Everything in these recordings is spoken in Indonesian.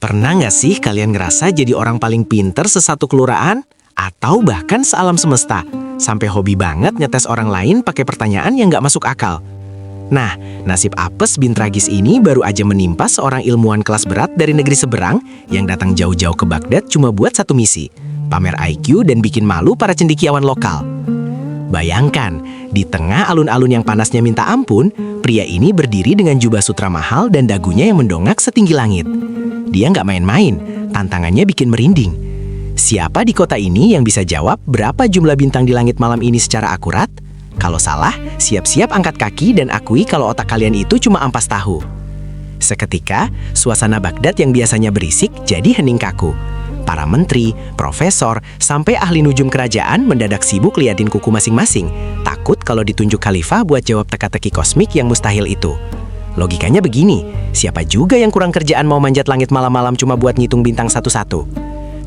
Pernah nggak sih kalian ngerasa jadi orang paling pinter sesatu kelurahan? Atau bahkan sealam semesta? Sampai hobi banget ngetes orang lain pakai pertanyaan yang nggak masuk akal. Nah, nasib apes bin tragis ini baru aja menimpa seorang ilmuwan kelas berat dari negeri seberang yang datang jauh-jauh ke Baghdad cuma buat satu misi, pamer IQ dan bikin malu para cendekiawan lokal. Bayangkan, di tengah alun-alun yang panasnya minta ampun, pria ini berdiri dengan jubah sutra mahal dan dagunya yang mendongak setinggi langit. Dia nggak main-main, tantangannya bikin merinding. Siapa di kota ini yang bisa jawab berapa jumlah bintang di langit malam ini secara akurat? Kalau salah, siap-siap angkat kaki dan akui kalau otak kalian itu cuma ampas tahu. Seketika, suasana Baghdad yang biasanya berisik jadi hening kaku. Para menteri, profesor, sampai ahli nujum kerajaan mendadak sibuk liatin kuku masing-masing, takut kalau ditunjuk khalifah buat jawab teka-teki kosmik yang mustahil itu. Logikanya begini, siapa juga yang kurang kerjaan mau manjat langit malam-malam cuma buat ngitung bintang satu-satu?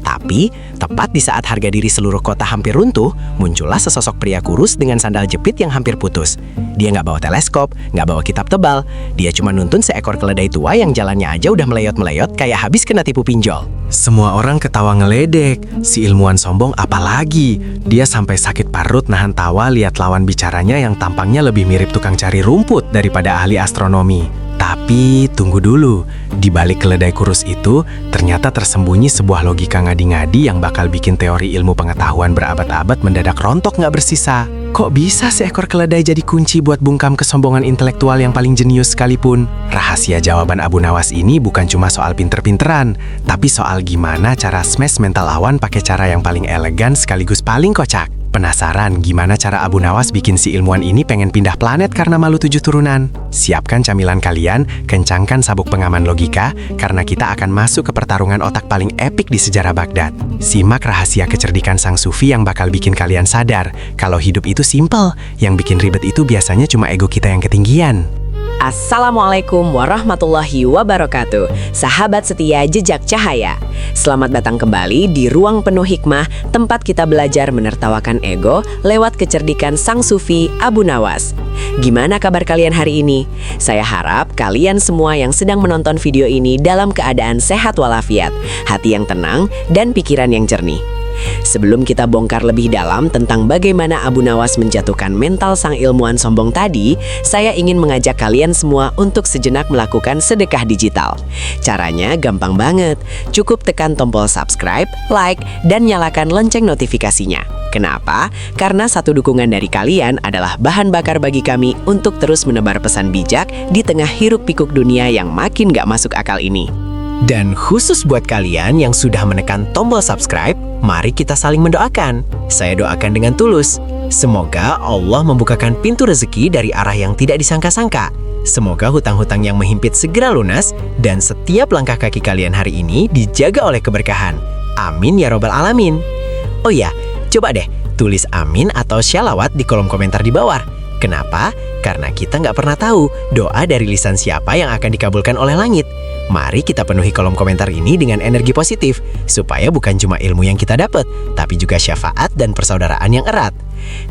Tapi, tepat di saat harga diri seluruh kota hampir runtuh, muncullah sesosok pria kurus dengan sandal jepit yang hampir putus. Dia nggak bawa teleskop, nggak bawa kitab tebal. Dia cuma nuntun seekor keledai tua yang jalannya aja udah meleyot-meleyot kayak habis kena tipu pinjol. Semua orang ketawa ngeledek. Si ilmuwan sombong apalagi. Dia sampai sakit parut nahan tawa lihat lawan bicaranya yang tampangnya lebih mirip tukang cari rumput daripada ahli astronomi. Tapi tunggu dulu, di balik keledai kurus itu ternyata tersembunyi sebuah logika ngadi-ngadi yang bakal bikin teori ilmu pengetahuan berabad-abad mendadak rontok nggak bersisa. Kok bisa seekor keledai jadi kunci buat bungkam kesombongan intelektual yang paling jenius sekalipun? Rahasia jawaban Abu Nawas ini bukan cuma soal pinter-pinteran, tapi soal gimana cara smash mental lawan pakai cara yang paling elegan sekaligus paling kocak. Penasaran gimana cara Abu Nawas bikin si ilmuwan ini pengen pindah planet karena malu 7 turunan? Siapkan camilan kalian, kencangkan sabuk pengaman logika, karena kita akan masuk ke pertarungan otak paling epik di sejarah Baghdad. Simak rahasia kecerdikan sang sufi yang bakal bikin kalian sadar kalau hidup itu simpel, yang bikin ribet itu biasanya cuma ego kita yang ketinggian. Assalamualaikum warahmatullahi wabarakatuh. Sahabat setia Jejak Cahaya, selamat datang kembali di ruang penuh hikmah, tempat kita belajar menertawakan ego lewat kecerdikan sang sufi Abu Nawas. Gimana kabar kalian hari ini? Saya harap kalian semua yang sedang menonton video ini dalam keadaan sehat walafiat, hati yang tenang, dan pikiran yang jernih. Sebelum kita bongkar lebih dalam tentang bagaimana Abu Nawas menjatuhkan mental sang ilmuwan sombong tadi, saya ingin mengajak kalian semua untuk sejenak melakukan sedekah digital. Caranya gampang banget, cukup tekan tombol subscribe, like, dan nyalakan lonceng notifikasinya. Kenapa? Karena satu dukungan dari kalian adalah bahan bakar bagi kami untuk terus menebar pesan bijak di tengah hiruk-pikuk dunia yang makin gak masuk akal ini. Dan khusus buat kalian yang sudah menekan tombol subscribe, mari kita saling mendoakan. Saya doakan dengan tulus. Semoga Allah membukakan pintu rezeki dari arah yang tidak disangka-sangka. Semoga hutang-hutang yang menghimpit segera lunas, dan setiap langkah kaki kalian hari ini dijaga oleh keberkahan. Amin ya robbal alamin. Oh ya, coba deh tulis amin atau syalawat di kolom komentar di bawah. Kenapa? Karena kita nggak pernah tahu doa dari lisan siapa yang akan dikabulkan oleh langit. Mari kita penuhi kolom komentar ini dengan energi positif, supaya bukan cuma ilmu yang kita dapat, tapi juga syafaat dan persaudaraan yang erat.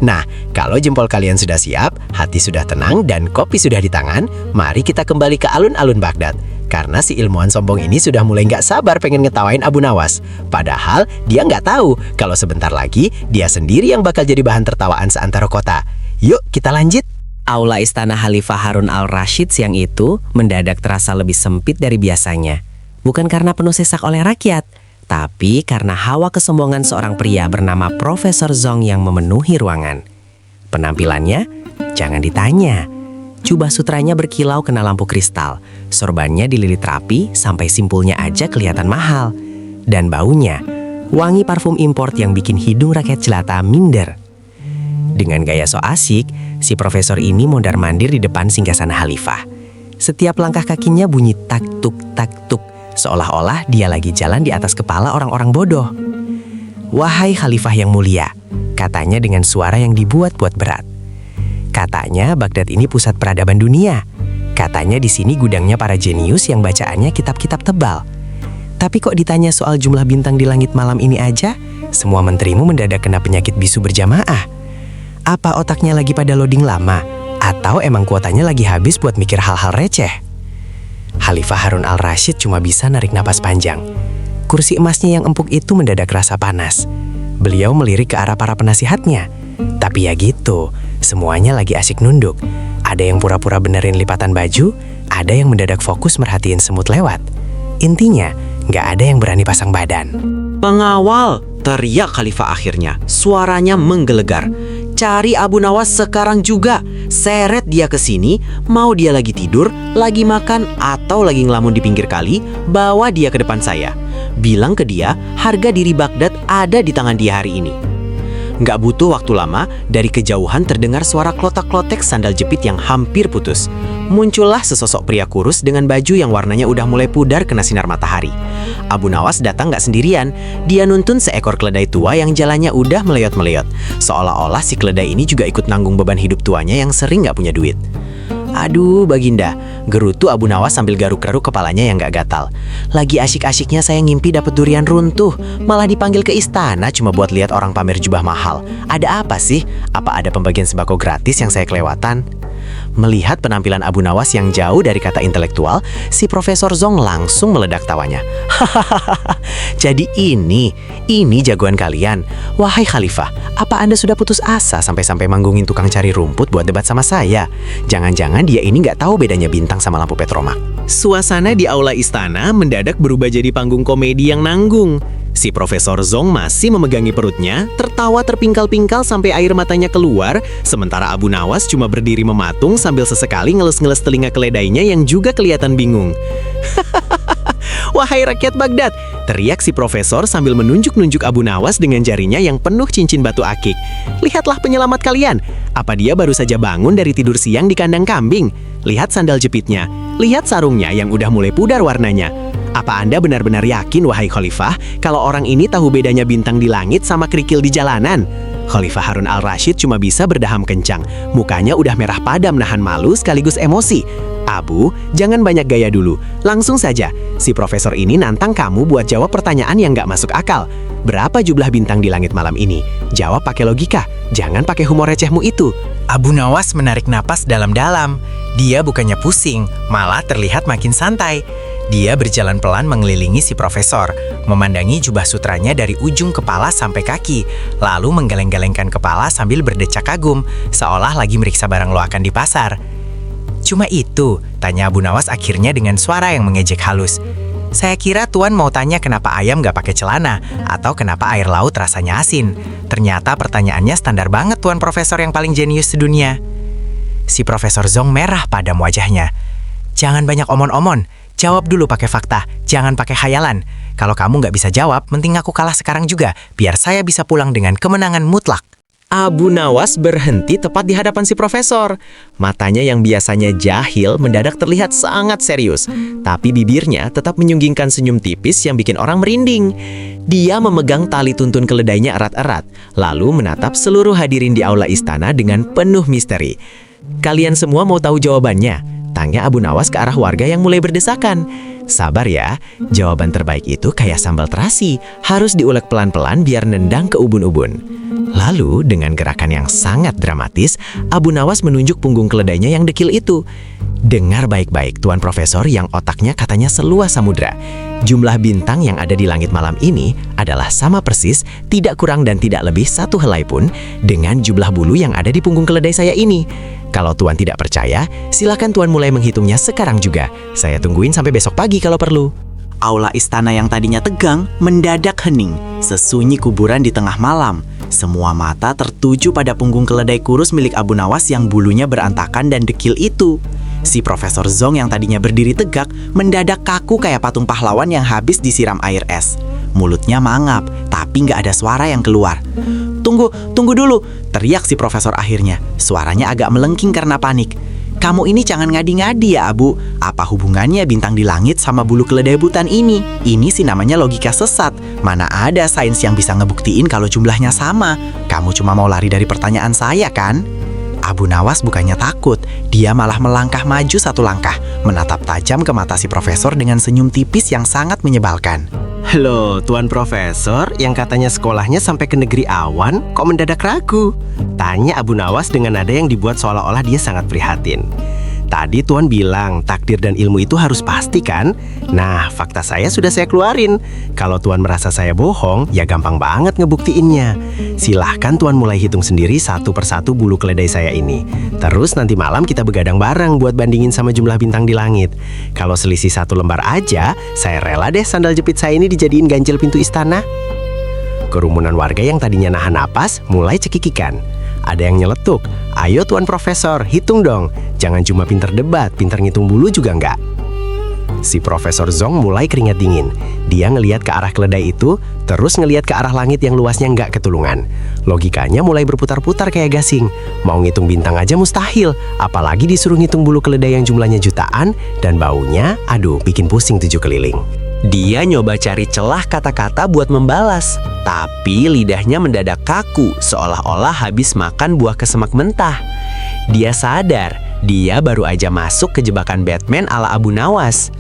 Nah, kalau jempol kalian sudah siap, hati sudah tenang, dan kopi sudah di tangan, mari kita kembali ke alun-alun Baghdad. Karena si ilmuwan sombong ini sudah mulai nggak sabar pengen ngetawain Abu Nawas. Padahal dia nggak tahu kalau sebentar lagi dia sendiri yang bakal jadi bahan tertawaan seantero kota. Yuk, kita lanjut. Aula istana Khalifah Harun al-Rashid siang itu mendadak terasa lebih sempit dari biasanya. Bukan karena penuh sesak oleh rakyat, tapi karena hawa kesombongan seorang pria bernama Profesor Zong yang memenuhi ruangan. Penampilannya? Jangan ditanya. Jubah sutranya berkilau kena lampu kristal, sorbannya dililit rapi sampai simpulnya aja kelihatan mahal. Dan baunya, wangi parfum import yang bikin hidung rakyat jelata minder. Dengan gaya so asik, si profesor ini mondar-mandir di depan singgasana Khalifah. Setiap langkah kakinya bunyi tak-tuk, seolah-olah dia lagi jalan di atas kepala orang-orang bodoh. Wahai Khalifah yang mulia, katanya dengan suara yang dibuat-buat berat. Katanya Baghdad ini pusat peradaban dunia. Katanya di sini gudangnya para jenius yang bacaannya kitab-kitab tebal. Tapi kok ditanya soal jumlah bintang di langit malam ini aja, semua menterimu mendadak kena penyakit bisu berjamaah. Apa otaknya lagi pada loading lama? Atau emang kuotanya lagi habis buat mikir hal-hal receh? Khalifah Harun al-Rasyid cuma bisa narik napas panjang. Kursi emasnya yang empuk itu mendadak rasa panas. Beliau melirik ke arah para penasihatnya. Tapi ya gitu, semuanya lagi asik nunduk. Ada yang pura-pura benerin lipatan baju, ada yang mendadak fokus merhatiin semut lewat. Intinya, nggak ada yang berani pasang badan. "Pengawal!" teriak Khalifah akhirnya. Suaranya menggelegar. "Cari Abu Nawas sekarang juga. Seret dia ke sini, mau dia lagi tidur, lagi makan, atau lagi ngelamun di pinggir kali, bawa dia ke depan saya. Bilang ke dia, harga diri Baghdad ada di tangan dia hari ini." Nggak butuh waktu lama, dari kejauhan terdengar suara klotak-klotek sandal jepit yang hampir putus. Muncullah sesosok pria kurus dengan baju yang warnanya udah mulai pudar kena sinar matahari. Abu Nawas datang nggak sendirian. Dia nuntun seekor keledai tua yang jalannya udah meleyot-meleyot. Seolah-olah si keledai ini juga ikut nanggung beban hidup tuanya yang sering nggak punya duit. "Aduh, Baginda," gerutu Abu Nawas sambil garuk-garuk kepalanya yang gak gatal. "Lagi asyik-asyiknya saya ngimpi dapat durian runtuh, malah dipanggil ke istana cuma buat lihat orang pamer jubah mahal. Ada apa sih? Apa ada pembagian sembako gratis yang saya kelewatan?" Melihat penampilan Abu Nawas yang jauh dari kata intelektual, si Profesor Zong langsung meledak tawanya. "Hahaha, jadi ini jagoan kalian. Wahai Khalifah, apa Anda sudah putus asa sampai-sampai manggungin tukang cari rumput buat debat sama saya? Jangan-jangan dia ini nggak tahu bedanya bintang sama lampu petromak." Suasana di aula istana mendadak berubah jadi panggung komedi yang nanggung. Si Profesor Zong masih memegangi perutnya, tertawa terpingkal-pingkal sampai air matanya keluar, sementara Abu Nawas cuma berdiri mematung sambil sesekali ngeles-ngeles telinga keledainya yang juga kelihatan bingung. "Wahai rakyat Baghdad!" teriak si Profesor sambil menunjuk-nunjuk Abu Nawas dengan jarinya yang penuh cincin batu akik. "Lihatlah penyelamat kalian. Apa dia baru saja bangun dari tidur siang di kandang kambing? Lihat sandal jepitnya, lihat sarungnya yang udah mulai pudar warnanya. Apa Anda benar-benar yakin, wahai Khalifah, kalau orang ini tahu bedanya bintang di langit sama kerikil di jalanan?" Khalifah Harun al-Rasyid cuma bisa berdaham kencang. Mukanya udah merah padam nahan malu sekaligus emosi. "Abu, jangan banyak gaya dulu. Langsung saja, si Profesor ini nantang kamu buat jawab pertanyaan yang nggak masuk akal. Berapa jumlah bintang di langit malam ini? Jawab pakai logika, jangan pakai humor recehmu itu." Abu Nawas menarik napas dalam-dalam. Dia bukannya pusing, malah terlihat makin santai. Dia berjalan pelan mengelilingi si Profesor, memandangi jubah sutranya dari ujung kepala sampai kaki, lalu menggeleng-gelengkan kepala sambil berdecak kagum, seolah lagi meriksa barang loakan di pasar. "Cuma itu?" tanya Abu Nawas akhirnya dengan suara yang mengejek halus. "Saya kira Tuan mau tanya kenapa ayam gak pakai celana, atau kenapa air laut rasanya asin. Ternyata pertanyaannya standar banget, Tuan Profesor yang paling jenius sedunia." Si Profesor Zong merah padam wajahnya. "Jangan banyak omon-omon. Jawab dulu pakai fakta, jangan pakai khayalan. Kalau kamu nggak bisa jawab, mending aku kalah sekarang juga, biar saya bisa pulang dengan kemenangan mutlak." Abu Nawas berhenti tepat di hadapan si Profesor. Matanya yang biasanya jahil mendadak terlihat sangat serius, tapi bibirnya tetap menyunggingkan senyum tipis yang bikin orang merinding. Dia memegang tali tuntun keledainya erat-erat, lalu menatap seluruh hadirin di aula istana dengan penuh misteri. "Kalian semua mau tahu jawabannya?" tanya Abu Nawas ke arah warga yang mulai berdesakan. "Sabar ya, jawaban terbaik itu kayak sambal terasi, harus diulek pelan-pelan biar nendang ke ubun-ubun." Lalu dengan gerakan yang sangat dramatis, Abu Nawas menunjuk punggung keledainya yang dekil itu. "Dengar baik-baik, Tuan Profesor yang otaknya katanya seluas samudra. Jumlah bintang yang ada di langit malam ini adalah sama persis, tidak kurang dan tidak lebih satu helai pun, dengan jumlah bulu yang ada di punggung keledai saya ini. Kalau Tuan tidak percaya, silakan Tuan mulai menghitungnya sekarang juga. Saya tungguin sampai besok pagi kalau perlu." Aula istana yang tadinya tegang mendadak hening, sesunyi kuburan di tengah malam. Semua mata tertuju pada punggung keledai kurus milik Abu Nawas yang bulunya berantakan dan dekil itu. Si Profesor Zong yang tadinya berdiri tegak mendadak kaku kayak patung pahlawan yang habis disiram air es. Mulutnya mangap, tapi nggak ada suara yang keluar. Tunggu dulu!" teriak si Profesor akhirnya. Suaranya agak melengking karena panik. "Kamu ini jangan ngadi-ngadi ya, Abu. Apa hubungannya bintang di langit sama bulu keledai butan ini? Ini sih namanya logika sesat. Mana ada sains yang bisa ngebuktiin kalau jumlahnya sama. Kamu cuma mau lari dari pertanyaan saya, kan?" Abu Nawas bukannya takut, dia malah melangkah maju satu langkah, menatap tajam ke mata si Profesor dengan senyum tipis yang sangat menyebalkan. "Loh, Tuan Profesor yang katanya sekolahnya sampai ke negeri awan, kok mendadak ragu?" tanya Abu Nawas dengan nada yang dibuat seolah-olah dia sangat prihatin. Tadi Tuan bilang takdir dan ilmu itu harus pasti kan? Nah, fakta saya sudah saya keluarin. Kalau Tuan merasa saya bohong, ya gampang banget ngebuktiinnya. Silahkan Tuan mulai hitung sendiri satu persatu bulu keledai saya ini. Terus nanti malam kita begadang bareng buat bandingin sama jumlah bintang di langit. Kalau selisih 1 lembar aja, saya rela deh sandal jepit saya ini dijadiin ganjil pintu istana. Kerumunan warga yang tadinya nahan napas mulai cekikikan. Ada yang nyeletuk, "Ayo Tuan Profesor, hitung dong. Jangan cuma pinter debat, pinter ngitung bulu juga enggak." Si Profesor Zong mulai keringat dingin. Dia ngeliat ke arah keledai itu, terus ngeliat ke arah langit yang luasnya nggak ketulungan. Logikanya mulai berputar-putar kayak gasing. Mau ngitung bintang aja mustahil, apalagi disuruh ngitung bulu keledai yang jumlahnya jutaan, dan baunya, aduh, bikin pusing 7 keliling. Dia nyoba cari celah kata-kata buat membalas, tapi lidahnya mendadak kaku, seolah-olah habis makan buah kesemak mentah. Dia sadar, dia baru aja masuk ke jebakan Batman ala Abu Nawas.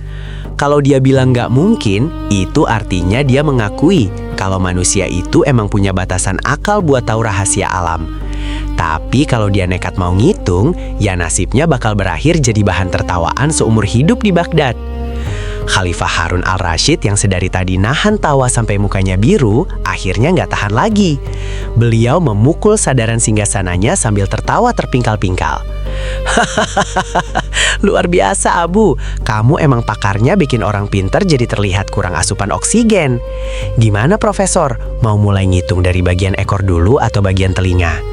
Kalau dia bilang nggak mungkin, itu artinya dia mengakui kalau manusia itu emang punya batasan akal buat tahu rahasia alam. Tapi kalau dia nekat mau ngitung, ya nasibnya bakal berakhir jadi bahan tertawaan seumur hidup di Baghdad. Khalifah Harun al-Rashid yang sedari tadi nahan tawa sampai mukanya biru, akhirnya nggak tahan lagi. Beliau memukul sadaran singgasananya sambil tertawa terpingkal-pingkal. Luar biasa, Abu. Kamu emang pakarnya bikin orang pinter jadi terlihat kurang asupan oksigen. Gimana, Profesor? Mau mulai ngitung dari bagian ekor dulu atau bagian telinga?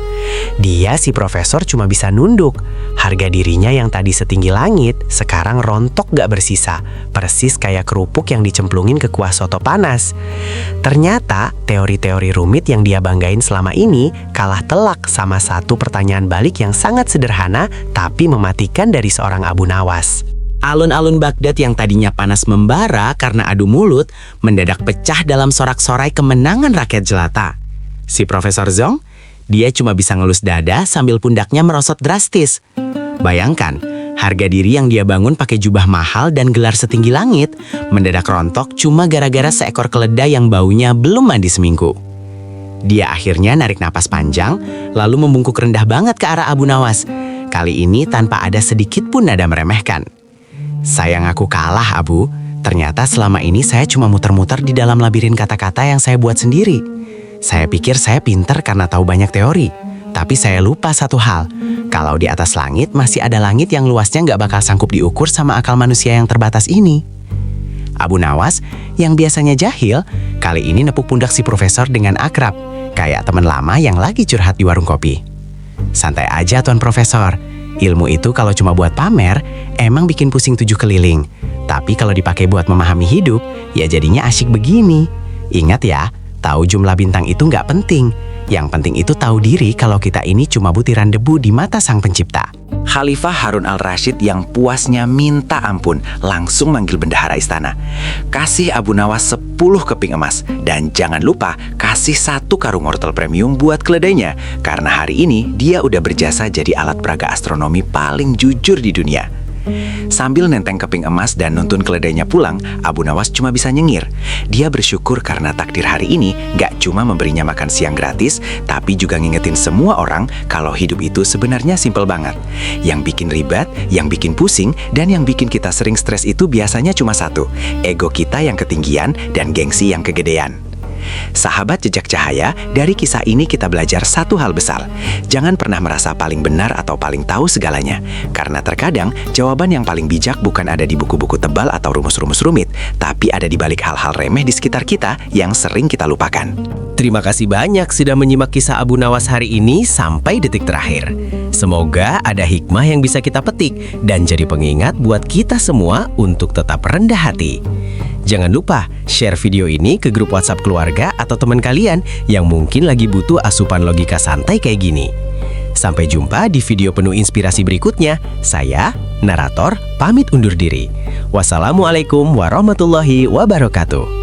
Dia si profesor cuma bisa nunduk. Harga dirinya yang tadi setinggi langit, sekarang rontok gak bersisa. Persis kayak kerupuk yang dicemplungin ke kuah soto panas. Ternyata teori-teori rumit yang dia banggain selama ini kalah telak sama satu pertanyaan balik yang sangat sederhana tapi mematikan dari seorang Abu Nawas. Alun-alun Baghdad yang tadinya panas membara karena adu mulut, mendadak pecah dalam sorak-sorai kemenangan rakyat jelata. Si Profesor Zong, dia cuma bisa ngelus dada sambil pundaknya merosot drastis. Bayangkan, harga diri yang dia bangun pakai jubah mahal dan gelar setinggi langit, mendadak rontok cuma gara-gara seekor keledai yang baunya belum mandi seminggu. Dia akhirnya narik napas panjang, lalu membungkuk rendah banget ke arah Abu Nawas. Kali ini tanpa ada sedikit pun nada meremehkan. "Saya ngaku kalah, Abu. Ternyata selama ini saya cuma muter-muter di dalam labirin kata-kata yang saya buat sendiri. Saya pikir saya pinter karena tahu banyak teori. Tapi saya lupa satu hal. Kalau di atas langit masih ada langit yang luasnya nggak bakal sanggup diukur sama akal manusia yang terbatas ini." Abu Nawas, yang biasanya jahil, kali ini nepuk pundak si profesor dengan akrab. Kayak teman lama yang lagi curhat di warung kopi. "Santai aja Tuan Profesor. Ilmu itu kalau cuma buat pamer, emang bikin pusing 7 keliling. Tapi kalau dipakai buat memahami hidup, ya jadinya asyik begini. Ingat ya, tahu jumlah bintang itu nggak penting. Yang penting itu tahu diri kalau kita ini cuma butiran debu di mata Sang Pencipta." Khalifah Harun al-Rashid yang puasnya minta ampun langsung manggil bendahara istana. "Kasih Abu Nawas 10 keping emas. Dan jangan lupa kasih 1 karung wortel premium buat keledainya. Karena hari ini dia udah berjasa jadi alat peraga astronomi paling jujur di dunia." Sambil nenteng keping emas dan nuntun keledainya pulang, Abu Nawas cuma bisa nyengir. Dia bersyukur karena takdir hari ini gak cuma memberinya makan siang gratis, tapi juga ngingetin semua orang kalau hidup itu sebenarnya simpel banget. Yang bikin ribet, yang bikin pusing, dan yang bikin kita sering stres itu biasanya cuma satu, ego kita yang ketinggian dan gengsi yang kegedean. Sahabat Jejak Cahaya, dari kisah ini kita belajar satu hal besar. Jangan pernah merasa paling benar atau paling tahu segalanya. Karena terkadang jawaban yang paling bijak bukan ada di buku-buku tebal atau rumus-rumus rumit, tapi ada di balik hal-hal remeh di sekitar kita yang sering kita lupakan. Terima kasih banyak sudah menyimak kisah Abu Nawas hari ini sampai detik terakhir. Semoga ada hikmah yang bisa kita petik dan jadi pengingat buat kita semua untuk tetap rendah hati. Jangan lupa share video ini ke grup WhatsApp keluarga atau teman kalian yang mungkin lagi butuh asupan logika santai kayak gini. Sampai jumpa di video penuh inspirasi berikutnya. Saya, narator, pamit undur diri. Wassalamualaikum warahmatullahi wabarakatuh.